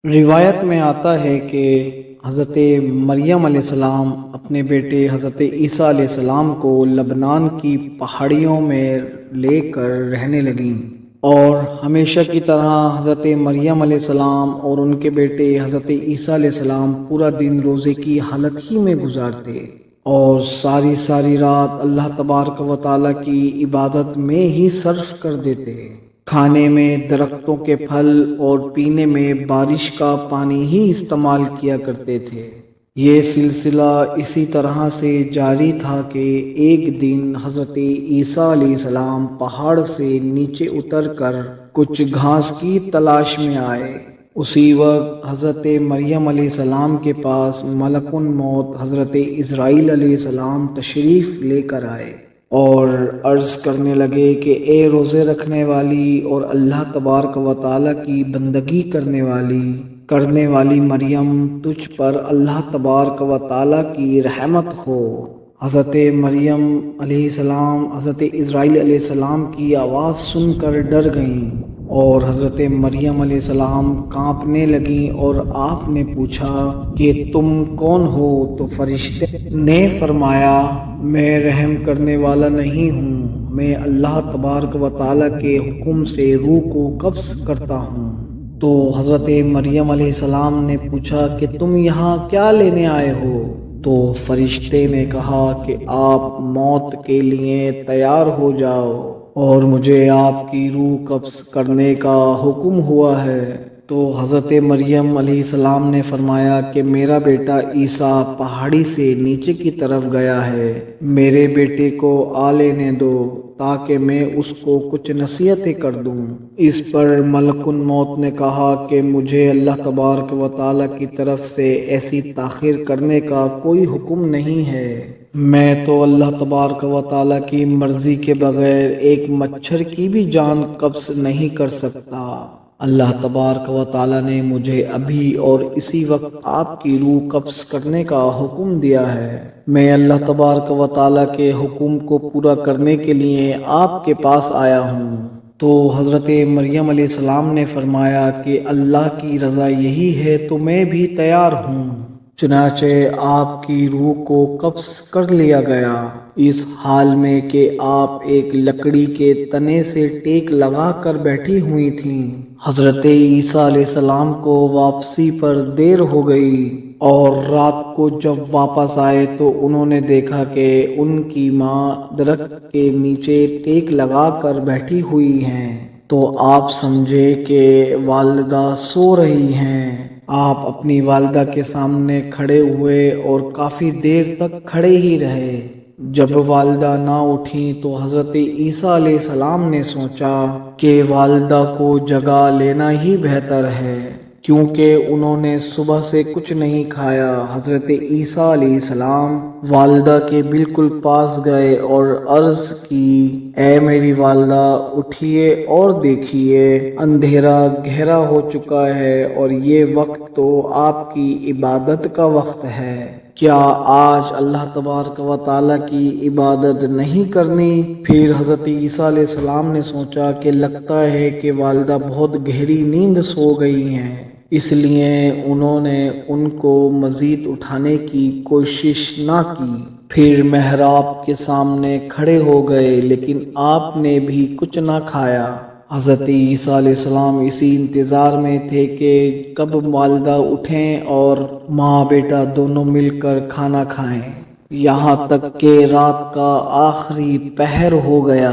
روایت میں آتا ہے کہ حضرت مریم علیہ السلام اپنے بیٹے حضرت عیسیٰ علیہ السلام کو لبنان کی پہاڑیوں میں لے کر رہنے لگیں، اور ہمیشہ کی طرح حضرت مریم علیہ السلام اور ان کے بیٹے حضرت عیسیٰ علیہ السلام پورا دن روزے کی حالت ہی میں گزارتے اور ساری رات اللہ تبارک و تعالیٰ کی عبادت میں ہی صرف کر دیتے۔ کھانے میں درختوں کے پھل اور پینے میں بارش کا پانی ہی استعمال کیا کرتے تھے۔ یہ سلسلہ اسی طرح سے جاری تھا کہ ایک دن حضرت عیسیٰ علیہ السلام پہاڑ سے نیچے اتر کر کچھ گھاس کی تلاش میں آئے۔ اسی وقت حضرت مریم علیہ السلام کے پاس ملک الموت حضرت اسرائیل علیہ السلام تشریف لے کر آئے اور عرض کرنے لگے کہ اے روزے رکھنے والی اور اللہ تبارک و تعالیٰ کی بندگی کرنے والی مریم، تجھ پر اللہ تبارک و تعالیٰ کی رحمت ہو۔ حضرت مریم علیہ السلام حضرت اسرائیل علیہ السلام کی آواز سن کر ڈر گئیں اور حضرت مریم علیہ السلام کانپنے لگیں، اور آپ نے پوچھا کہ تم کون ہو؟ تو فرشتے نے فرمایا، میں رحم کرنے والا نہیں ہوں، میں اللہ تبارک و تعالیٰ کے حکم سے روح کو قبض کرتا ہوں۔ تو حضرت مریم علیہ السلام نے پوچھا کہ تم یہاں کیا لینے آئے ہو؟ تو فرشتے نے کہا کہ آپ موت کے لیے تیار ہو جاؤ اور مجھے آپ کی روح قبض کرنے کا حکم ہوا ہے۔ تو حضرت مریم علیہ السلام نے فرمایا کہ میرا بیٹا عیسیٰ پہاڑی سے نیچے کی طرف گیا ہے، میرے بیٹے کو آ لینے دو تاکہ میں اس کو کچھ نصیحتیں کر دوں۔ اس پر ملک الموت نے کہا کہ مجھے اللہ تبارک و تعالیٰ کی طرف سے ایسی تاخیر کرنے کا کوئی حکم نہیں ہے، میں تو اللہ تبارک و تعالیٰ کی مرضی کے بغیر ایک مچھر کی بھی جان قبض نہیں کر سکتا۔ اللہ تبارک و تعالیٰ نے مجھے ابھی اور اسی وقت آپ کی روح قبض کرنے کا حکم دیا ہے، میں اللہ تبارک و تعالیٰ کے حکم کو پورا کرنے کے لیے آپ کے پاس آیا ہوں۔ تو حضرت مریم علیہ السلام نے فرمایا کہ اللہ کی رضا یہی ہے تو میں بھی تیار ہوں۔ چنانچہ آپ کی روح کو قبض کر لیا گیا، اس حال میں کہ آپ ایک لکڑی کے تنے سے ٹیک لگا کر بیٹھی ہوئی تھیں۔ حضرت عیسیٰ علیہ السلام کو واپسی پر دیر ہو گئی، اور رات کو جب واپس آئے تو انہوں نے دیکھا کہ ان کی ماں درخت کے نیچے ٹیک لگا کر بیٹھی ہوئی ہیں۔ تو آپ سمجھے کہ والدہ سو رہی ہیں۔ آپ اپنی والدہ کے سامنے کھڑے ہوئے اور کافی دیر تک کھڑے ہی رہے۔ جب والدہ نہ اٹھیں تو حضرت عیسیٰ علیہ السلام نے سوچا کہ والدہ کو جگا لینا ہی بہتر ہے، کیونکہ انہوں نے صبح سے کچھ نہیں کھایا۔ حضرت عیسیٰ علیہ السلام والدہ کے بالکل پاس گئے اور عرض کی، اے میری والدہ، اٹھیے اور دیکھیے، اندھیرا گہرا ہو چکا ہے اور یہ وقت تو آپ کی عبادت کا وقت ہے، کیا آج اللہ تبارک و تعالیٰ کی عبادت نہیں کرنی؟ پھر حضرت عیسیٰ علیہ السلام نے سوچا کہ لگتا ہے کہ والدہ بہت گہری نیند سو گئی ہیں، اس لیے انہوں نے ان کو مزید اٹھانے کی کوشش نہ کی۔ پھر محراب کے سامنے کھڑے ہو گئے، لیکن آپ نے بھی کچھ نہ کھایا۔ حضرت عیسیٰ علیہ السلام اسی انتظار میں تھے کہ کب والدہ اٹھیں اور ماں بیٹا دونوں مل کر کھانا کھائیں، یہاں تک کہ رات کا آخری پہر ہو گیا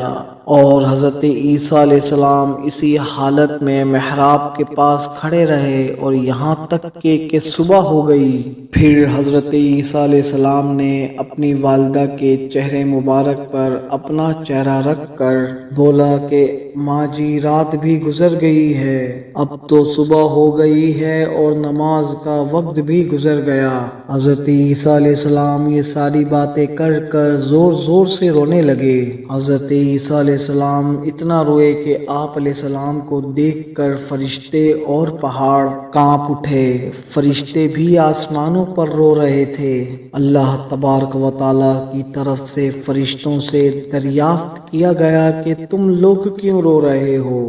اور حضرت عیسیٰ علیہ السلام اسی حالت میں محراب کے پاس کھڑے رہے اور یہاں تک کہ صبح ہو گئی۔ پھر حضرت عیسیٰ علیہ السلام نے اپنی والدہ کے چہرے مبارک پر اپنا چہرہ رکھ کر بولا کہ ماں جی، رات بھی گزر گئی ہے، اب تو صبح ہو گئی ہے اور نماز کا وقت بھی گزر گیا۔ حضرت عیسیٰ علیہ السلام یہ ساری باتیں کر کر زور زور سے رونے لگے۔ حضرت عیسیٰ علیہ السلام اتنا روئے کہ آپ علیہ السلام کو دیکھ کر فرشتے اور پہاڑ کانپ اٹھے۔ فرشتے بھی آسمانوں پر رو رہے تھے۔ اللہ تبارک و تعالیٰ کی طرف سے فرشتوں سے دریافت کیا گیا کہ تم لوگ کیوں رو رہے ہو؟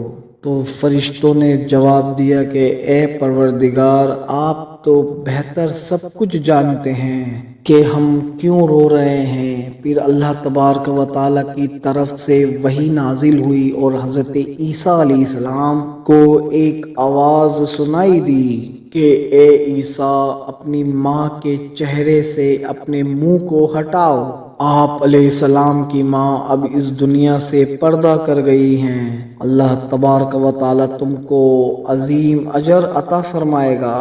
تو فرشتوں نے جواب دیا کہ اے پروردگار، آپ تو بہتر سب کچھ جانتے ہیں کہ ہم کیوں رو رہے ہیں۔ پھر اللہ تبارک و تعالیٰ کی طرف سے وحی نازل ہوئی اور حضرت عیسیٰ علیہ السلام کو ایک آواز سنائی دی کہ اے عیسیٰ، اپنی ماں کے چہرے سے اپنے منہ کو ہٹاؤ۔ آپ علیہ السلام کی ماں اب اس دنیا سے پردہ کر گئی ہیں۔ اللہ تبارک و تعالیٰ تم کو عظیم اجر عطا فرمائے گا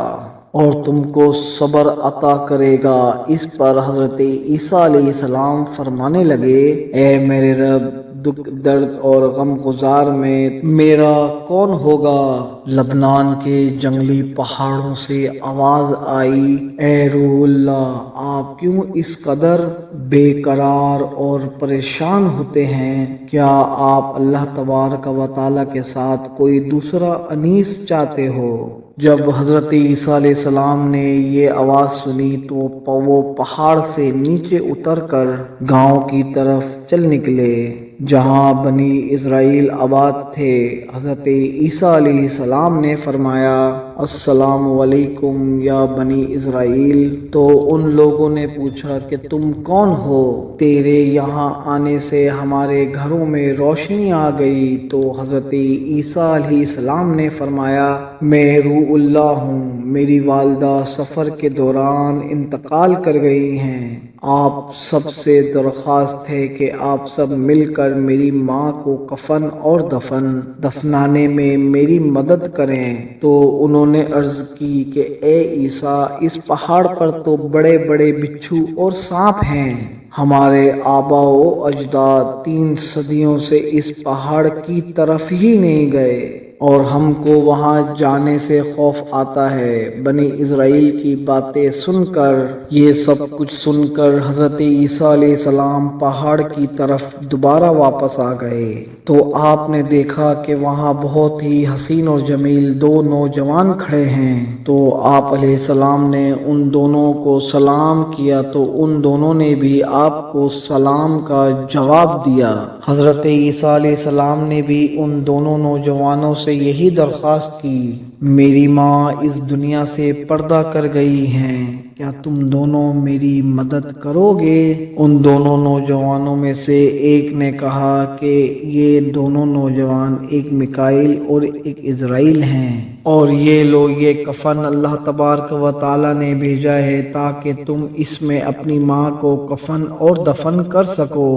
اور تم کو صبر عطا کرے گا۔ اس پر حضرت عیسیٰ علیہ السلام فرمانے لگے، اے میرے رب، دکھ، درد اور غم گزار میں میرا کون ہوگا؟ لبنان کے جنگلی پہاڑوں سے آواز آئی، اے روح اللہ، آپ کیوں اس قدر بے قرار اور پریشان ہوتے ہیں؟ کیا آپ اللہ تبارک و تعالیٰ کے ساتھ کوئی دوسرا انیس چاہتے ہو؟ جب حضرت عیسیٰ علیہ السلام نے یہ آواز سنی تو وہ پہاڑ سے نیچے اتر کر گاؤں کی طرف چل نکلے جہاں بنی اسرائیل آباد تھے۔ حضرت عیسیٰ علیہ السلام نے فرمایا، السلام علیکم یا بنی اسرائیل۔ تو ان لوگوں نے پوچھا کہ تم کون ہو؟ تیرے یہاں آنے سے ہمارے گھروں میں روشنی آ گئی۔ تو حضرت عیسیٰ علیہ السلام نے فرمایا، میں روح اللہ ہوں، میری والدہ سفر کے دوران انتقال کر گئی ہیں۔ آپ سب سے درخواست ہے کہ آپ سب مل کر میری ماں کو کفن اور دفنانے میں میری مدد کریں۔ تو انہوں نے عرض کی کہ اے عیسیٰ، اس پہاڑ پر تو بڑے بڑے بچھو اور سانپ ہیں۔ ہمارے آبا و اجداد 3 صدیوں سے اس پہاڑ کی طرف ہی نہیں گئے اور ہم کو وہاں جانے سے خوف آتا ہے۔ بنی اسرائیل کی باتیں سن کر، یہ سب کچھ سن کر حضرت عیسیٰ علیہ السلام پہاڑ کی طرف دوبارہ واپس آ گئے تو آپ نے دیکھا کہ وہاں بہت ہی حسین اور جمیل 2 نوجوان کھڑے ہیں۔ تو آپ علیہ السلام نے ان دونوں کو سلام کیا تو ان دونوں نے بھی آپ کو سلام کا جواب دیا۔ حضرت عیسیٰ علیہ السلام نے بھی ان دونوں نوجوانوں سے یہی درخواست کی، میری ماں اس دنیا سے پردہ کر گئی ہیں، کیا تم دونوں میری مدد کرو گے؟ ان دونوں نوجوانوں میں سے ایک نے کہا کہ یہ دونوں نوجوان ایک میکائیل اور ایک عزرائیل ہیں، اور یہ لوگ یہ کفن اللہ تبارک و تعالیٰ نے بھیجا ہے تاکہ تم اس میں اپنی ماں کو کفن اور دفن کر سکو،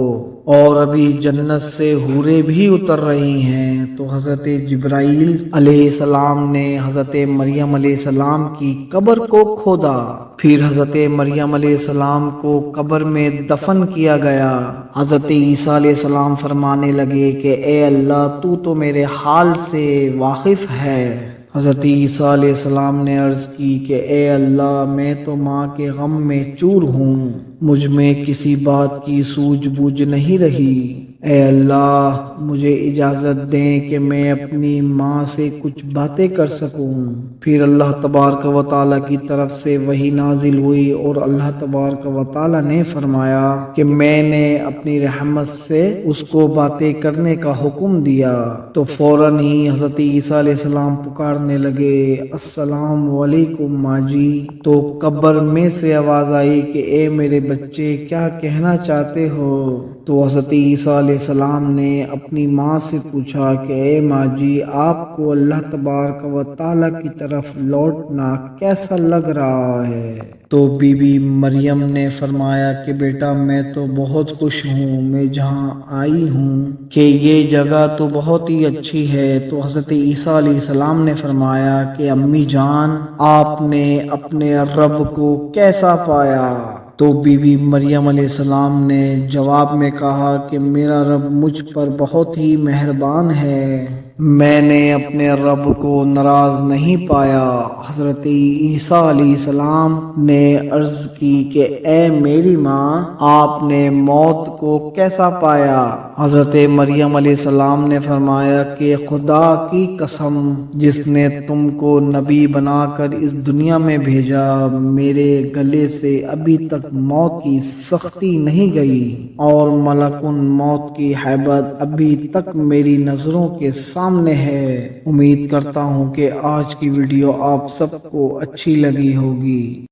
اور ابھی جنت سے حوریں بھی اتر رہی ہیں۔ تو حضرت جبرائیل علیہ السلام نے حضرت مریم علیہ السلام کی قبر کو کھودا، پھر حضرت مریم علیہ السلام کو قبر میں دفن کیا گیا۔ حضرت عیسیٰ علیہ السلام فرمانے لگے کہ اے اللہ، تو میرے حال سے واقف ہے۔ حضرت عیسیٰ علیہ السلام نے عرض کی کہ اے اللہ، میں تو ماں کے غم میں چور ہوں، مجھ میں کسی بات کی سوجھ بوجھ نہیں رہی۔ اے اللہ، مجھے اجازت دیں کہ میں اپنی ماں سے کچھ باتیں کر سکوں۔ پھر اللہ تبارک و تعالیٰ کی طرف سے وحی نازل ہوئی اور اللہ تبارک و تعالیٰ نے فرمایا کہ میں نے اپنی رحمت سے اس کو باتیں کرنے کا حکم دیا۔ تو فوراً ہی حضرت عیسیٰ علیہ السلام پکارنے لگے، السلام علیکم ماں جی۔ تو قبر میں سے آواز آئی کہ اے میرے بچے، کیا کہنا چاہتے ہو؟ تو حضرت عیسیٰ علیہ السلام نے اپنی ماں سے پوچھا کہ اے ماں جی، آپ کو اللہ تبارک و تعالیٰ کی طرف لوٹنا کیسا لگ رہا ہے؟ تو بی بی مریم نے فرمایا کہ بیٹا، میں تو بہت خوش ہوں، میں جہاں آئی ہوں کہ یہ جگہ تو بہت ہی اچھی ہے۔ تو حضرت عیسیٰ علیہ السلام نے فرمایا کہ امی جان، آپ نے اپنے رب کو کیسا پایا؟ تو بی بی مریم علیہ السلام نے جواب میں کہا کہ میرا رب مجھ پر بہت ہی مہربان ہے، میں نے اپنے رب کو ناراض نہیں پایا۔ حضرت عیسیٰ علیہ السلام نے عرض کی کہ اے میری ماں، آپ نے موت کو کیسا پایا؟ حضرت مریم علیہ السلام نے فرمایا کہ خدا کی قسم، جس نے تم کو نبی بنا کر اس دنیا میں بھیجا، میرے گلے سے ابھی تک موت کی سختی نہیں گئی، اور ملک الموت کی ہیبت ابھی تک میری نظروں کے سامنے سامنے ہے۔ امید کرتا ہوں کہ آج کی ویڈیو آپ سب کو اچھی لگی ہوگی۔